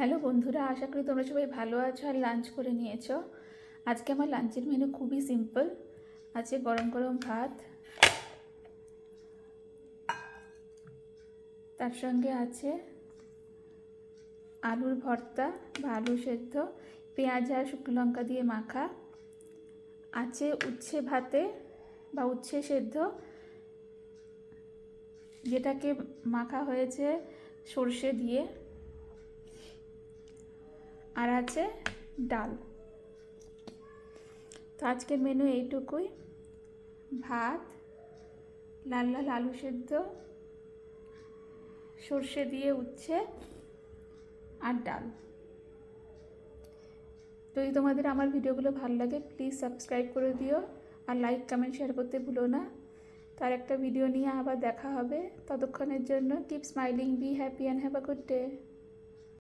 Hello বন্ধুরা, আশা করি তোমরা সবাই ভালো আছো আর লাঞ্চ করে নিয়েছো। আজকে আমার লাঞ্চের মেনু খুবই সিম্পল। আছে গরম গরম ভাত, তার সঙ্গে আছে আলুর ভর্তা বা আলু সেদ্ধ, পেঁয়াজ আর শুকনো লঙ্কা দিয়ে মাখা, আছে উচ্ছে ভাতে বা উচ্ছে সেদ্ধ যেটাকে মাখা হয়েছে সর্ষে দিয়ে, আর আছে ডাল। তো আজকের মেনু এইটুকুই। ভাত, লাল লাল আলু সেদ্ধ, সর্ষে দিয়ে উচ্ছে আর ডাল। যদি তোমাদের আমার ভিডিওগুলো ভালো লাগে প্লিজ সাবস্ক্রাইব করে দিও আর লাইক কমেন্ট শেয়ার করতে ভুলো না। তার একটা ভিডিও নিয়ে আবার দেখা হবে। ততক্ষণের জন্য keep smiling, be happy and have a good day.